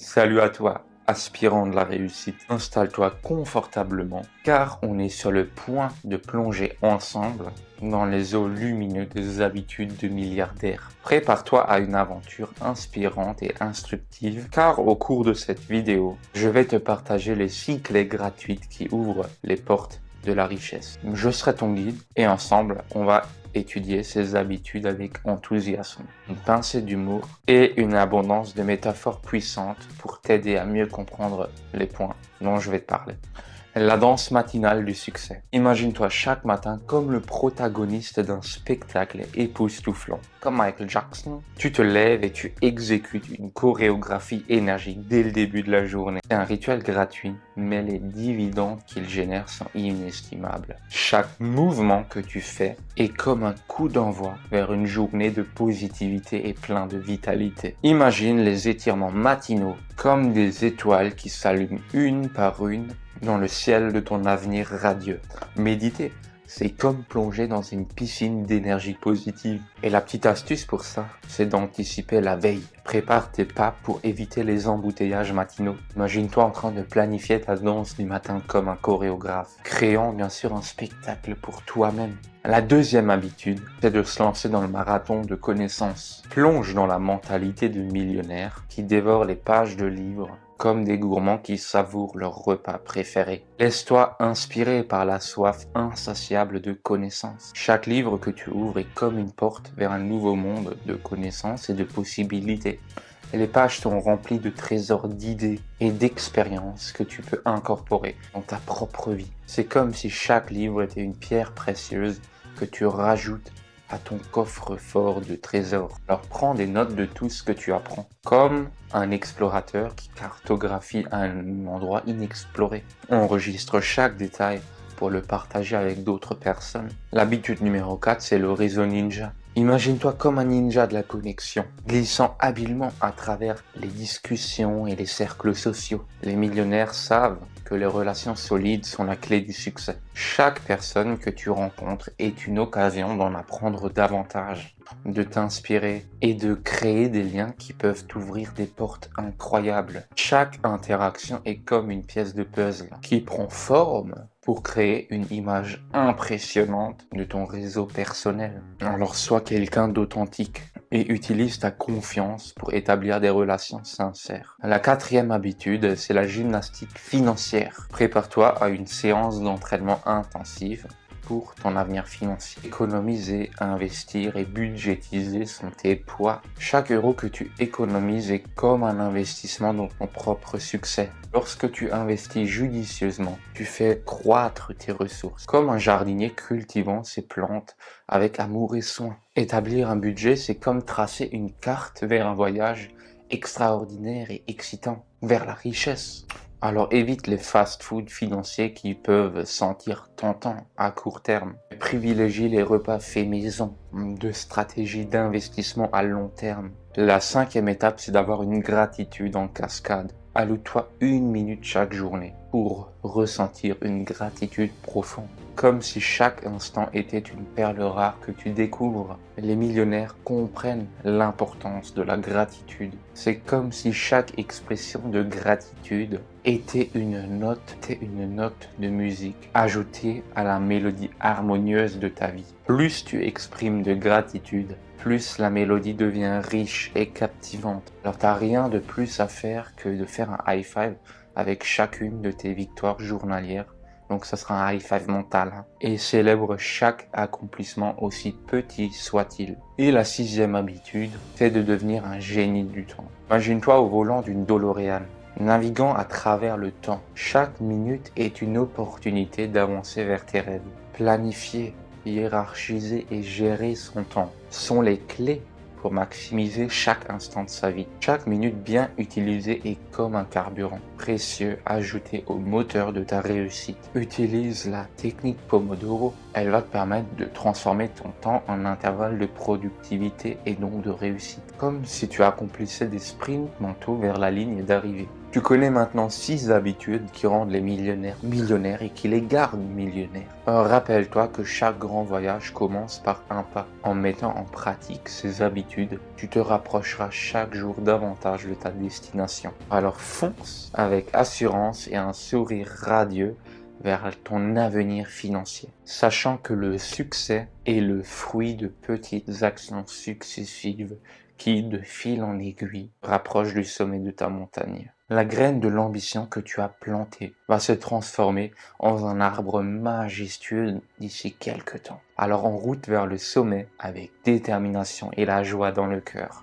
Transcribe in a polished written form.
Salut à toi, aspirant de la réussite. Installe-toi confortablement car on est sur le point de plonger ensemble dans les eaux lumineuses des habitudes de milliardaires. Prépare-toi à une aventure inspirante et instructive car au cours de cette vidéo, je vais te partager les 6 clés gratuites qui ouvrent les portes de la richesse. Je serai ton guide et ensemble, on va étudier ces habitudes avec enthousiasme, une pincée d'humour et une abondance de métaphores puissantes pour t'aider à mieux comprendre les points dont je vais te parler. La danse matinale du succès. Imagine-toi chaque matin comme le protagoniste d'un spectacle époustouflant. Comme Michael Jackson, tu te lèves et tu exécutes une chorégraphie énergique dès le début de la journée. C'est un rituel gratuit, mais les dividendes qu'il génère sont inestimables. Chaque mouvement que tu fais est comme un coup d'envoi vers une journée de positivité et plein de vitalité. Imagine les étirements matinaux comme des étoiles qui s'allument une par une dans le ciel de ton avenir radieux. Méditer, c'est comme plonger dans une piscine d'énergie positive. Et la petite astuce pour ça, c'est d'anticiper la veille. Prépare tes pas pour éviter les embouteillages matinaux. Imagine-toi en train de planifier ta danse du matin comme un chorégraphe, créant bien sûr un spectacle pour toi-même. La deuxième habitude, c'est de se lancer dans le marathon de connaissances. Plonge dans la mentalité de millionnaires qui dévorent les pages de livres comme des gourmands qui savourent leur repas préféré. Laisse-toi inspirer par la soif insatiable de connaissances. Chaque livre que tu ouvres est comme une porte vers un nouveau monde de connaissances et de possibilités. Et les pages sont remplies de trésors d'idées et d'expériences que tu peux incorporer dans ta propre vie. C'est comme si chaque livre était une pierre précieuse que tu rajoutes à ton coffre-fort de trésors. Alors prends des notes de tout ce que tu apprends, comme un explorateur qui cartographie un endroit inexploré. Enregistre chaque détail pour le partager avec d'autres personnes. L'habitude numéro 4, c'est le réseau ninja. Imagine-toi comme un ninja de la connexion, glissant habilement à travers les discussions et les cercles sociaux. Les millionnaires savent que les relations solides sont la clé du succès. Chaque personne que tu rencontres est une occasion d'en apprendre davantage, de t'inspirer et de créer des liens qui peuvent t'ouvrir des portes incroyables. Chaque interaction est comme une pièce de puzzle qui prend forme pour créer une image impressionnante de ton réseau personnel. Alors sois quelqu'un d'authentique et utilise ta confiance pour établir des relations sincères. La quatrième habitude, c'est la gymnastique financière. Prépare-toi à une séance d'entraînement intensive pour ton avenir financier. Économiser, investir et budgétiser sont tes poids. Chaque euro que tu économises est comme un investissement dans ton propre succès. Lorsque tu investis judicieusement, tu fais croître tes ressources, comme un jardinier cultivant ses plantes avec amour et soin. Établir un budget, c'est comme tracer une carte vers un voyage extraordinaire et excitant, vers la richesse. Alors évite les fast-foods financiers qui peuvent sentir tentants à court terme. Privilégie les repas faits maison, de stratégies d'investissement à long terme. La cinquième étape, c'est d'avoir une gratitude en cascade. Alloue-toi 1 minute chaque journée pour ressentir une gratitude profonde, comme si chaque instant était une perle rare que tu découvres. Les millionnaires comprennent l'importance de la gratitude. C'est comme si chaque expression de gratitude était une note de musique ajoutée à la mélodie harmonieuse de ta vie. Plus tu exprimes de gratitude, plus la mélodie devient riche et captivante. Alors t'as rien de plus à faire que de faire un high five avec chacune de tes victoires journalières. Donc ça sera un high five mental. Et célèbre chaque accomplissement aussi petit soit-il. Et la sixième habitude, c'est de devenir un génie du temps. Imagine-toi au volant d'une DeLorean, naviguant à travers le temps. Chaque minute est une opportunité d'avancer vers tes rêves. Planifier, hiérarchiser et gérer son temps sont les clés pour maximiser chaque instant de sa vie. Chaque minute bien utilisée est comme un carburant précieux ajouté au moteur de ta réussite. Utilise la technique Pomodoro. Elle va te permettre de transformer ton temps en intervalle de productivité et donc de réussite. Comme si tu accomplissais des sprints mentaux vers la ligne d'arrivée. Tu connais maintenant 6 habitudes qui rendent les millionnaires millionnaires et qui les gardent millionnaires. Rappelle-toi que chaque grand voyage commence par un pas. En mettant en pratique ces habitudes, tu te rapprocheras chaque jour davantage de ta destination. Alors fonce avec assurance et un sourire radieux vers ton avenir financier, sachant que le succès est le fruit de petites actions successives qui, de fil en aiguille, rapprochent du sommet de ta montagne. La graine de l'ambition que tu as plantée va se transformer en un arbre majestueux d'ici quelques temps. Alors en route vers le sommet avec détermination et la joie dans le cœur.